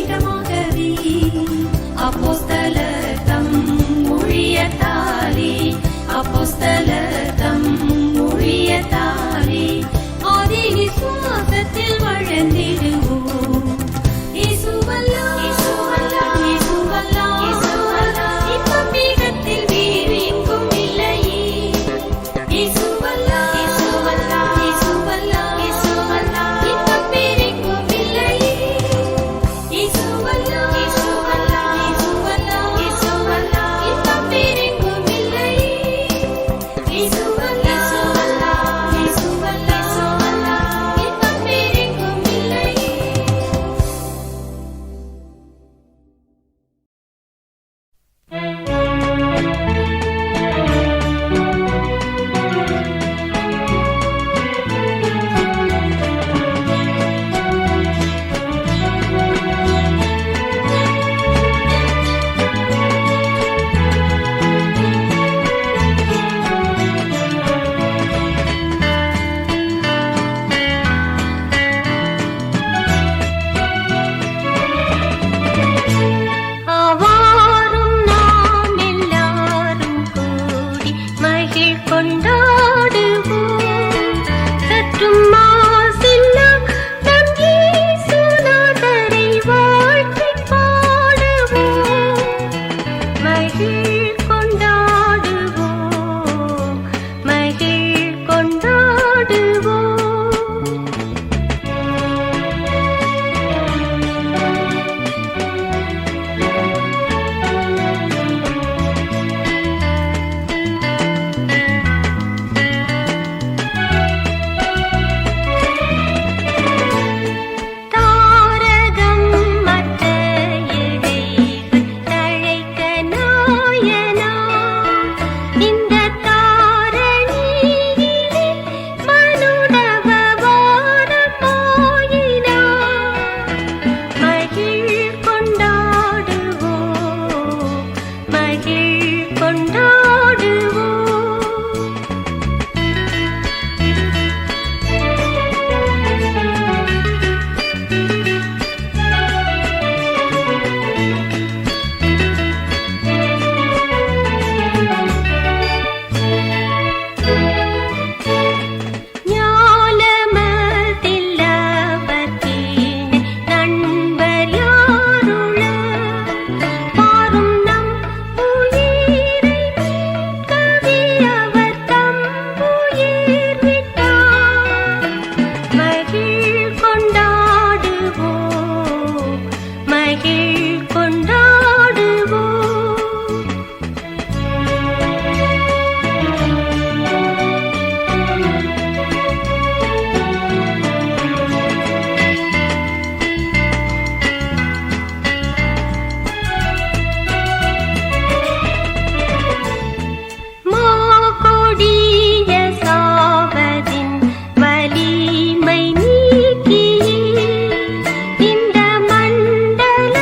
தெய்வீகமாகவே அப்போஸ்தலர் தம் ஊழியத்தாலே அப்போஸ்தலர் தம் ஊழியத்தாலே ஆதி விசுவாசத்தில் வளர்ந்திடுவோம். இயேசுவல்லா இயேசுவல்லா இயேசுவல்லா இயேசுவல்லா இன்பம் மேகத்தில் வேறு எங்கும் இல்லையே. இயேசுவல்லா இயேசுவல்லா இயேசுவல்லா இயேசுவல்லா இன்பம் வேறெங்கும் இல்லையே. இயேசுவல்லா இயேசுவல்லா இயேசுவல்லா இயேசுவல்லா இன்பம் வேறெங்கும் இல்லையே. இயேசுவல்லா இயேசுவல்லா இயேசுவல்லா இன்பம் வேறெங்கும் இல்லையே. ஆவாரும் நாம் எல்லாரும் கூடி மகிழ் கொண்டாடுவோம். சற்றும் மாசில்லா நம் இயேசுநாதரை வாழ்த்திப் பாடுவோம். மகிழ் கொண்டாடுவோம், மகிழ் கொண்டாடுவோம். தாரகம் மற்ற இழைகள் தழைக்க நாயனா இந்த தாரணியிலே மனுடவ வாரம் போயினா. மகிழ் கொண்டாடுவோம், மகிழ் கொண்டாடுவோம். ஞாலமதில்லவர்க்கீன நண்பர் யாருள பாரும் நம் உயிரை மீட்கவே அவர் தம் உயிர் விட்டார். மகிழ் கொண்டாடுவோம், மகிழ் கொண்டாடுவோம். மாகொடிய சாவதின் வலிமை நீக்கியே இந்த மண்டல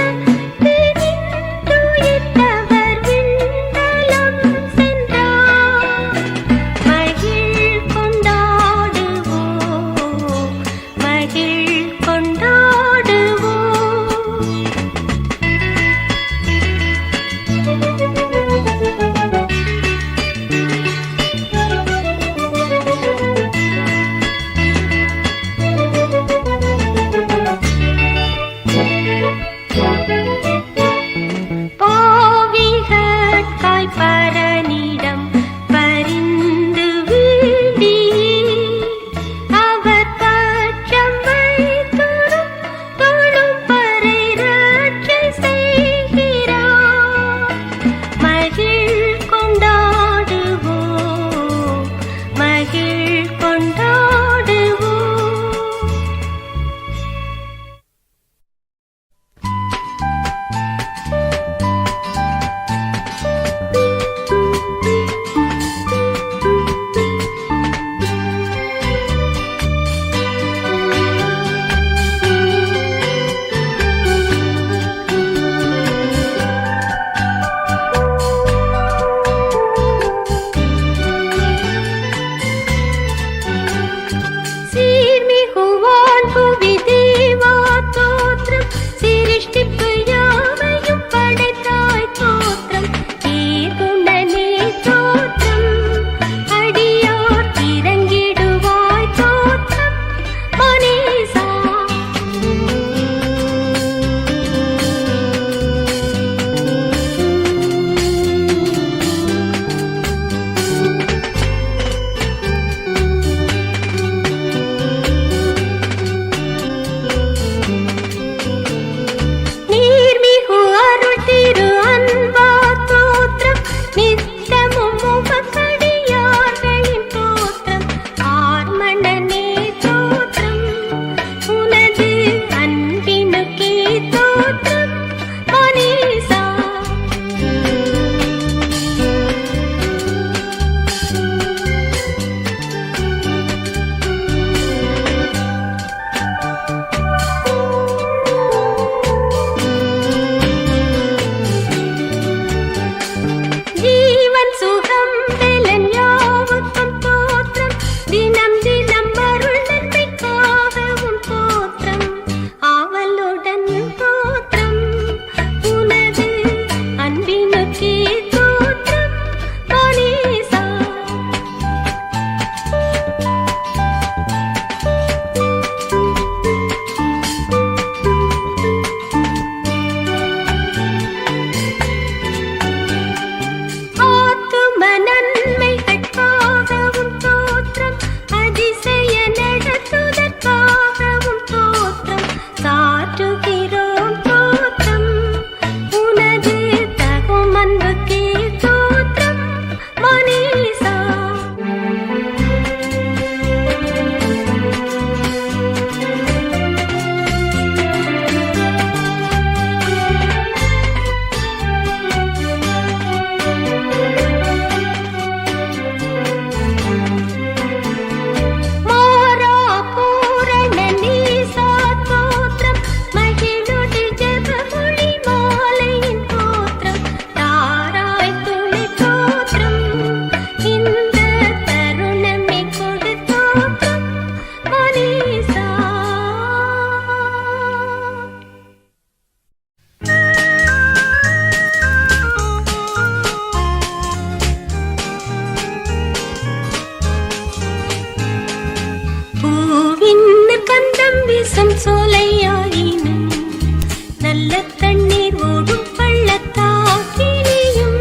நல்ல தண்ணீர் ஓடும் பள்ளத்தாக்கினியும்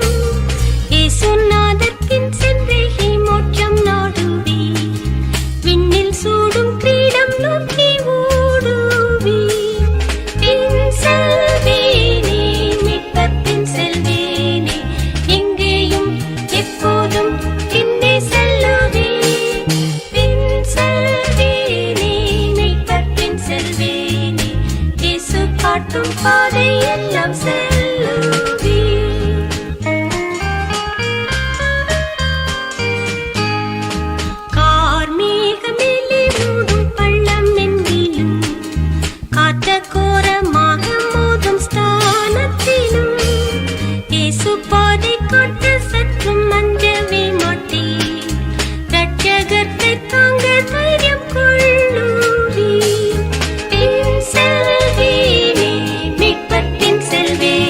இயேசுநாதர்க்கின் சென்றேகி மோட்சம் நாடுவே. விண்ணில் சூடும் கிரீடம் நோக்கி ஓடுவே. பின் செல்வேனே மீட்பர் பின் செல்வேனே, எங்கேயும் எப்போதும் பின்னே செல்லுவே. பின் செல்வேனே மீட்பர் பின் செல்வேனே, இயேசு காட்டும் பாதை எல்லாம் செல்லுவே. கார்மேகமேலே மூடும் பள்ளம் எங்கிலும், காற்ற கோரமாக மோதும் ஸ்தானத்திலும், இயேசு பாதை காட்ட சற்றும் அஞ்சவே மாட்டேன். ரட்சகத்தை தாங்க தைரியம் கொள்ளுவே. பின் செல்வேனே மீட்பர் பின் செல்வேனே,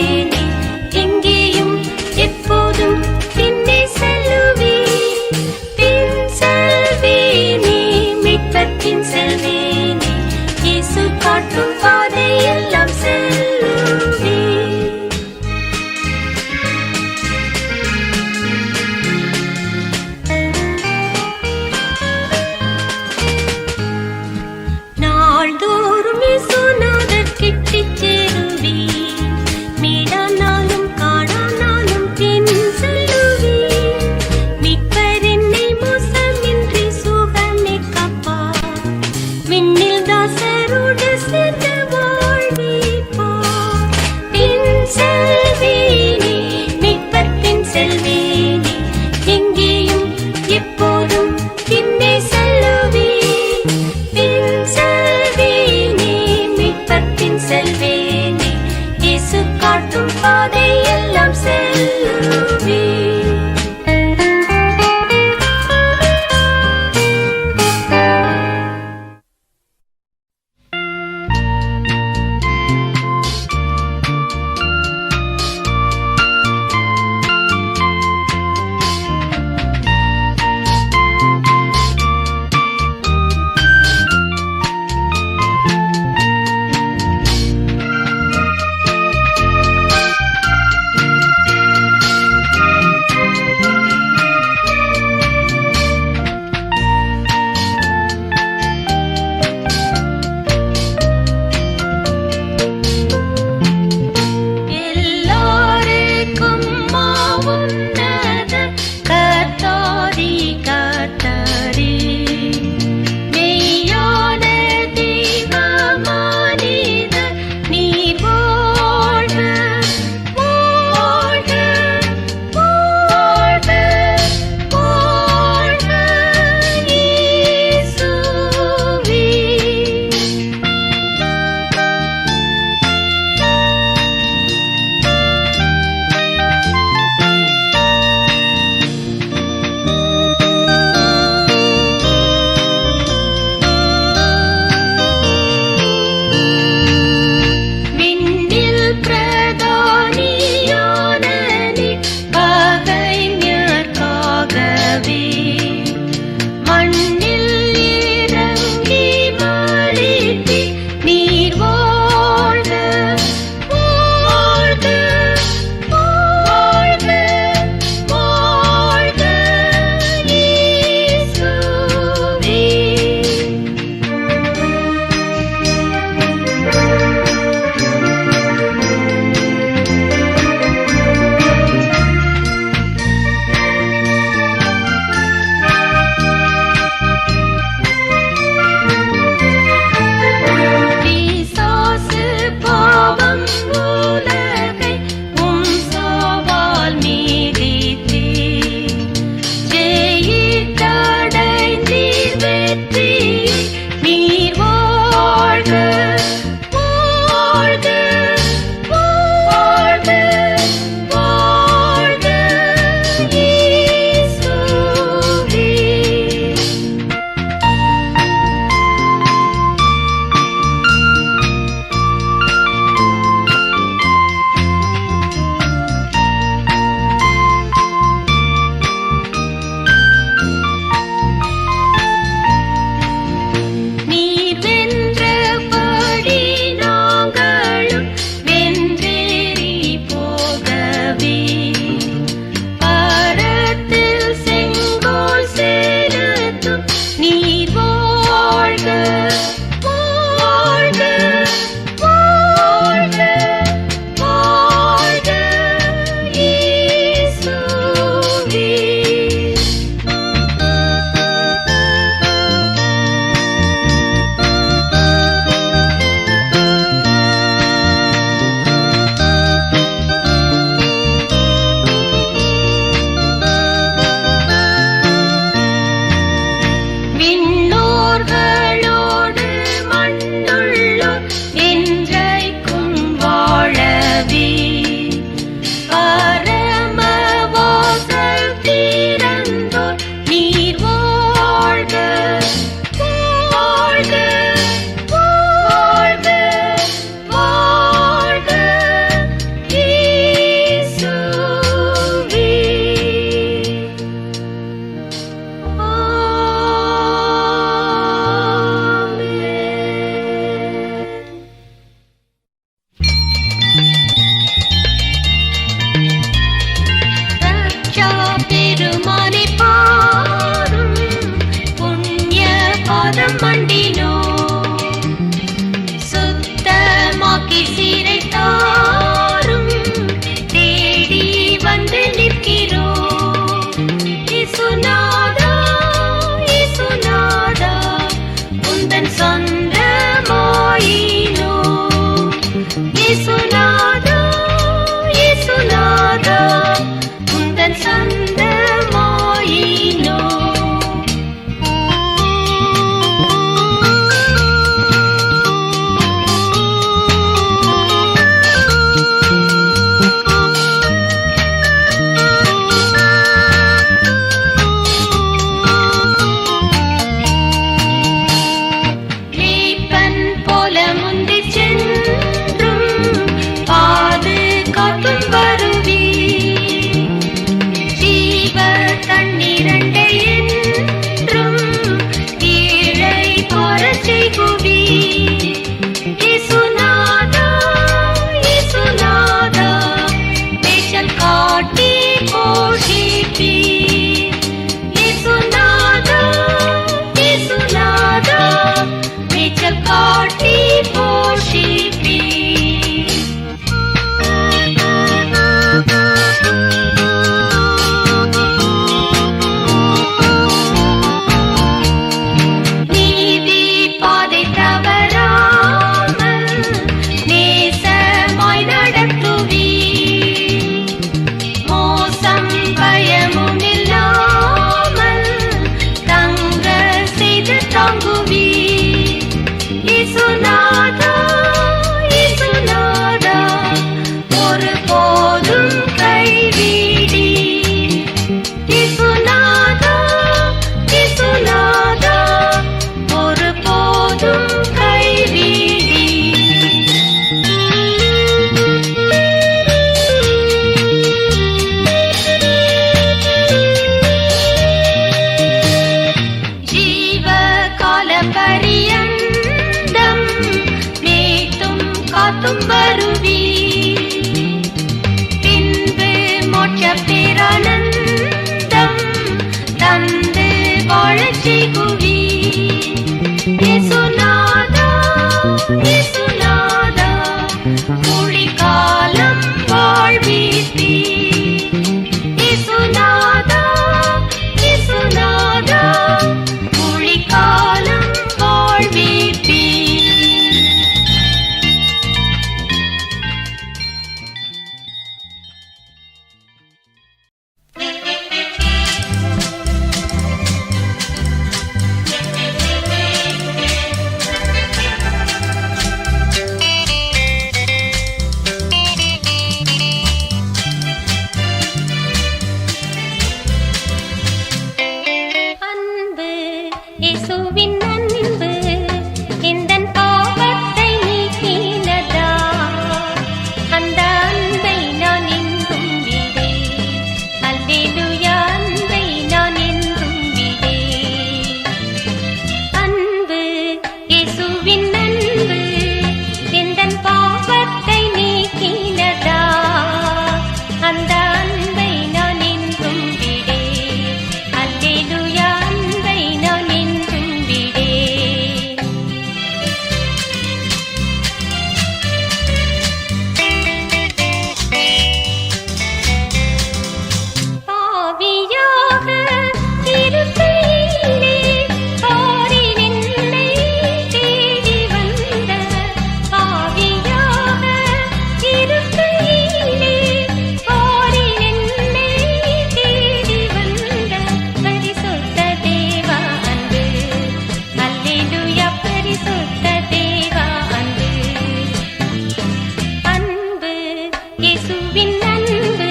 இயேசுவின் அன்பு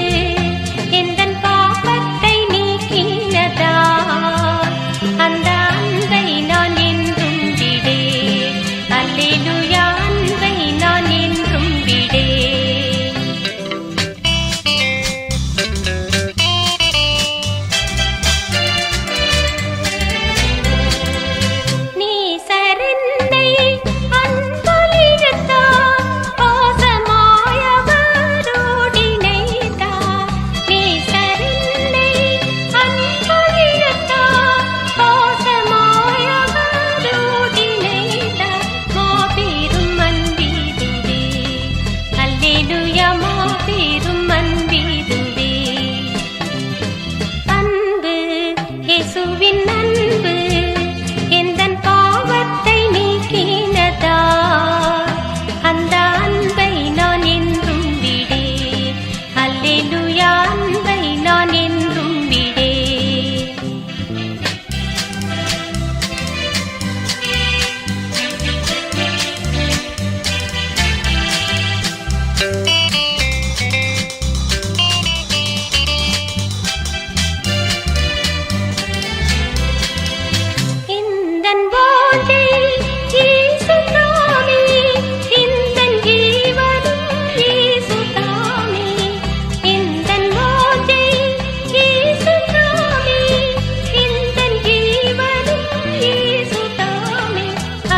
எந்தன் பாவத்தை நீக்கினதா அந்த அன்பை நான் என்றும் விடேன் அல்லேலூயா அன்பை நான் என்றும் விடேன் நீ சரண்டை அன்புலிழத்தார் பாசமாயவரோடிணைத்தார் நீ சரண்டை அன்புலிழத்தார் பாசமாயவரோடிணைத்தார் மாபெரும் அன்பிதுவே அல்லேலூயா மாபெரும் அன்பிதுவே அன்பு இயேசுவின் அன்பு எந்தன் பாவத்தை நீக்கினதா அந்த அன்பை நான் என்றும் விடேன் அல்லேலூயா அன்பை நான் என்றும் விடேன் இந்தன் வாஞ்சை இயேசு தாமே இந்தன் ஜீவனும் இயேசு தாமே இந்தன் வாஞ்சை இயேசு தாமே இந்தன் ஜீவனும் இயேசு தாமே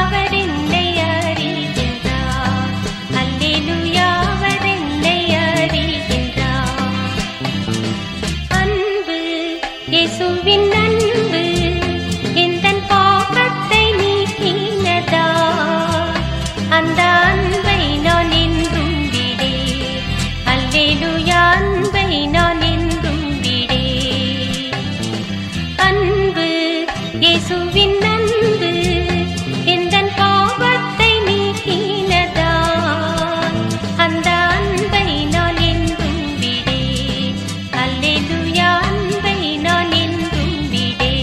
அவர் என்னை அறிகின்றார் அல்லேலூயா அவர் என்னை அறிகின்றார் அன்பு இயேசுவின் அன்பு எந்தன் பாவத்தை நீக்கினதா அந்த அன்பை நான் என்றும் விடேன் அல்லேலூயா அன்பை நான் என்றும் விடேன் அன்பு இயேசுவின் அன்பு எந்தன் பாவத்தை நீக்கினதா அந்த அன்பை நான் என்றும் விடேன் அல்லேலூயா அன்பை நான் என்றும் விடேன்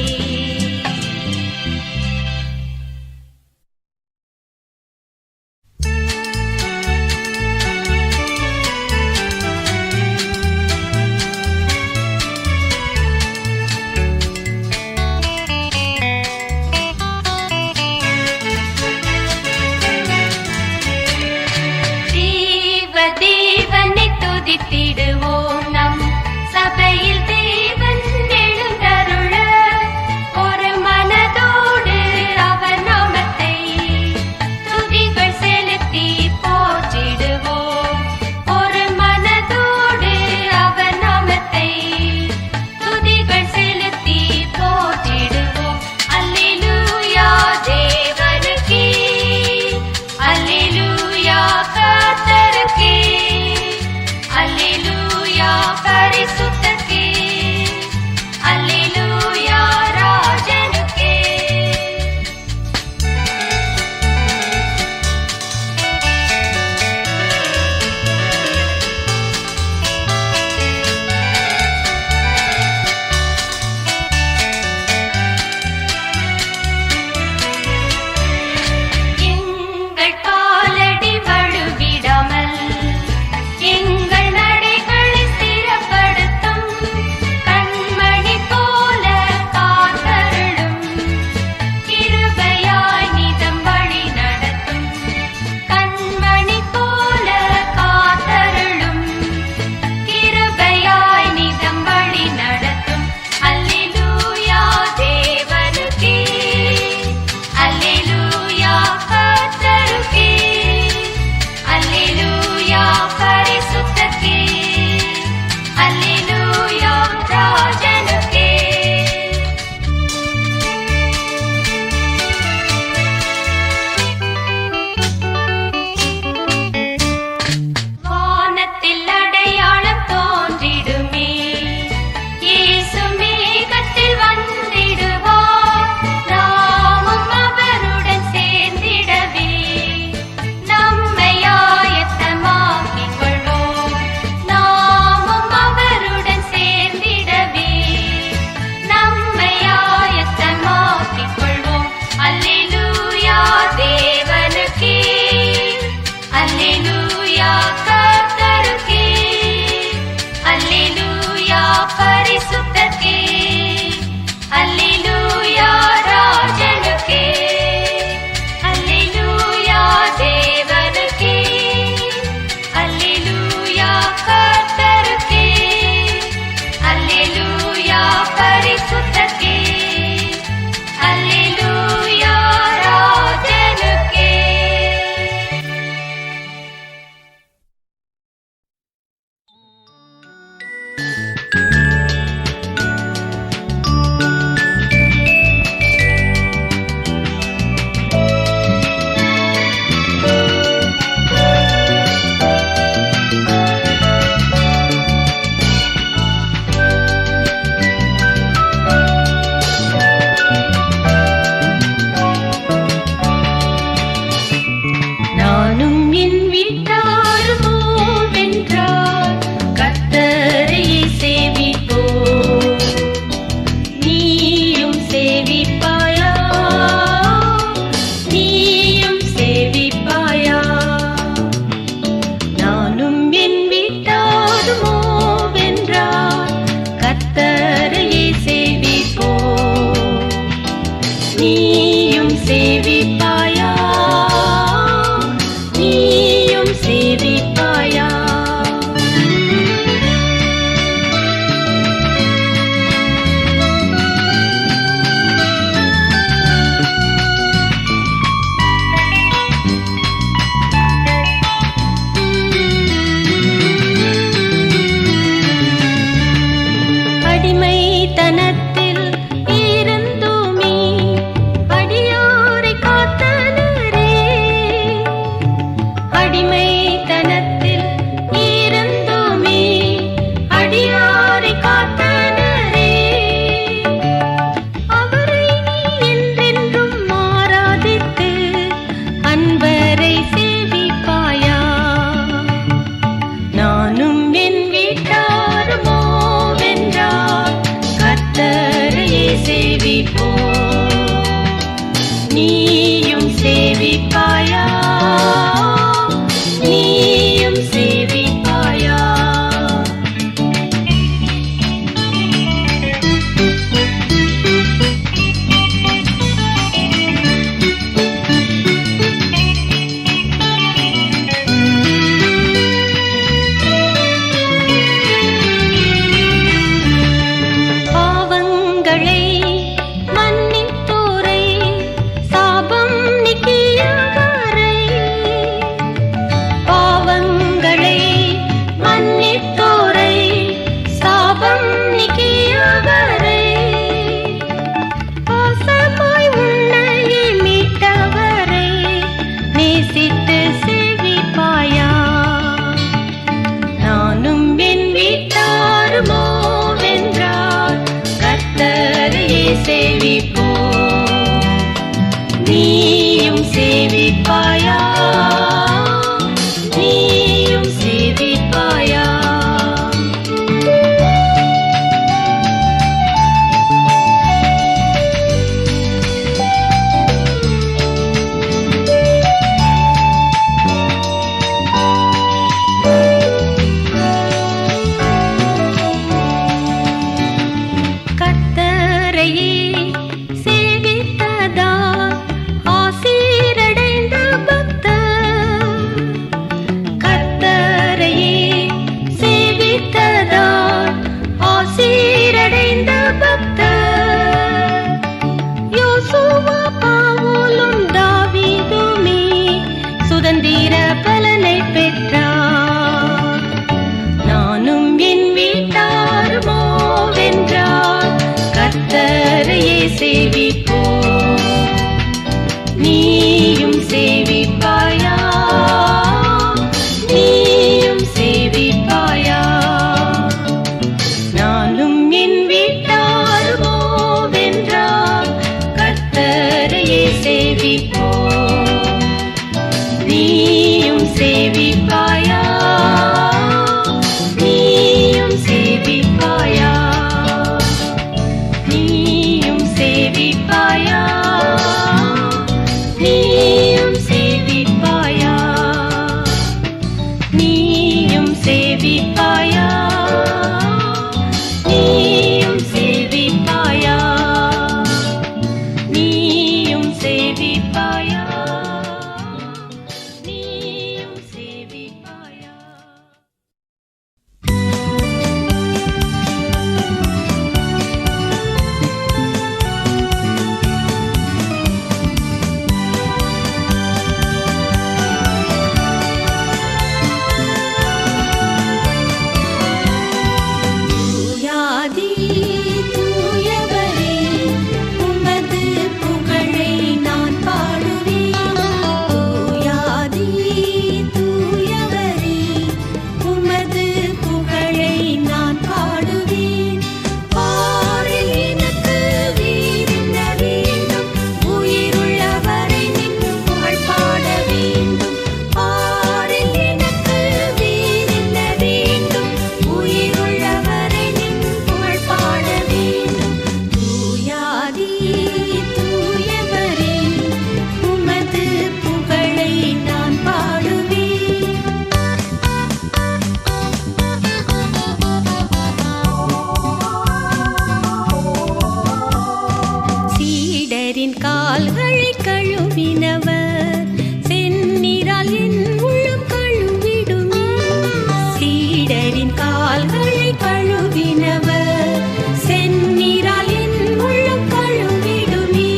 சீடரின் கால்களை கழுவினவர் செந்நீரால் என் உள்ளம் கழுவிடுமே.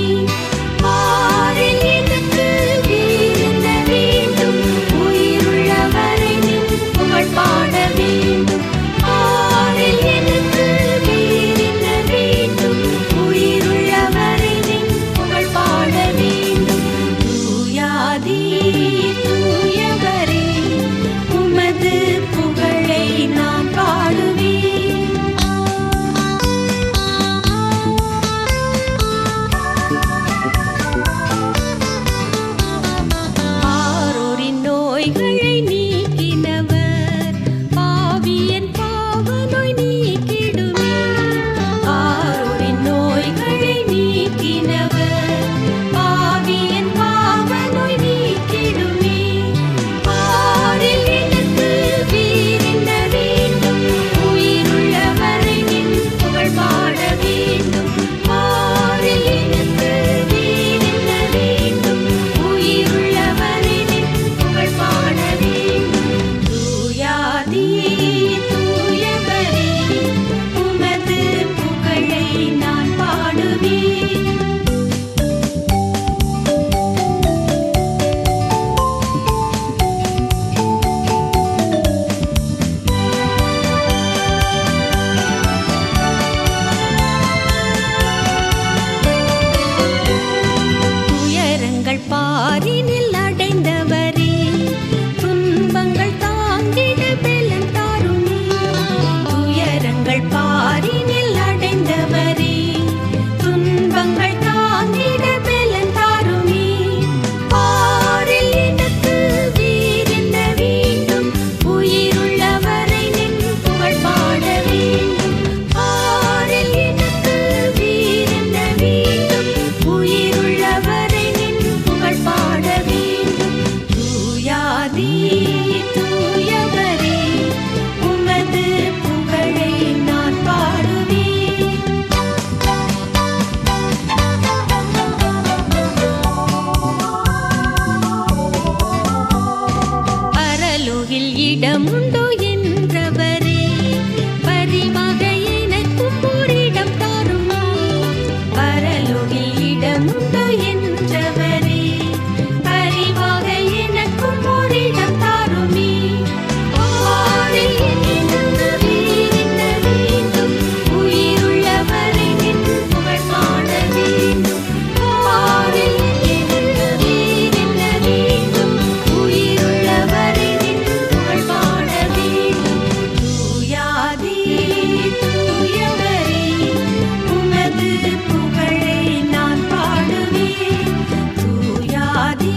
பாரில் எனக்கு வீரென்ன வேண்டும், உயிருள்ளவரை நின் புகழ் பாட வேண்டும். பாரில் எனக்கு வீரென்ன வேண்டும், உயிருள்ளவரை நின் புகழ் பாட வேண்டும். தூயாதி தூயவரே, உமது புகழை நான் பாடுவேன். ஆரோரின் நோய்களை நீக்கினவர் பாவியன் பாவ நோய் நீக்கிடுமே. ஆரோரின் நோய்களை நீக்கினவர் பாவியன் பாவ நோய் நீக்கிடுமே. பாரில் எனக்கு வீரென்ன வேண்டும், உயிருள்ளவரை நின் புகழ் பாட வேண்டும். பாரில் எனக்கு வீரென்ன வேண்டும், உயிருள்ளவரை நின் புகழ் பாட வேண்டும். தூயாதி தூயவரே, உமது புகழை நான் பாடுவேன். துயரங்கள் பாரினில் அடைந்தவரே, துன்பங்கள் தாங்கிட பெலன் தாருமே. துயரங்கள் பாரினில் அடைந்தவரே, துன்பங்கள் தாங்கிட பெலன் தாருமே. பாரில் எனக்கு வீரென்ன வேண்டும், உயிருள்ளவரை நின் புகழ் பாட வேண்டும். பாரில் எனக்கு வீரென்ன வேண்டும், உயிருள்ளவரை நின் புகழ் பாட வேண்டும். தூயாதி தூயவரே, உமது புகழை நான் பாடுவேன். பரலோகில் இடமுண்டோ என்றவரே, பரிவாக எனக்கும் ஓரிடம் தாருமே. பரலோகில் இடமுண்டோ என்றவரே, பரிவாக எனக்கும் ஓரிடம் தாருமே. பாரில் எனக்கு வீரென்ன வேண்டும், உயிருள்ளவரை நின் புகழ் பாட வேண்டும். பாரில் எனக்கு வீரென்ன வேண்டும், உயிருள்ளவரை நின் புகழ் பாட வேண்டும். தூயாதி தூயவரே, உமது புகழை நான் பாடுவேன். தூயாதி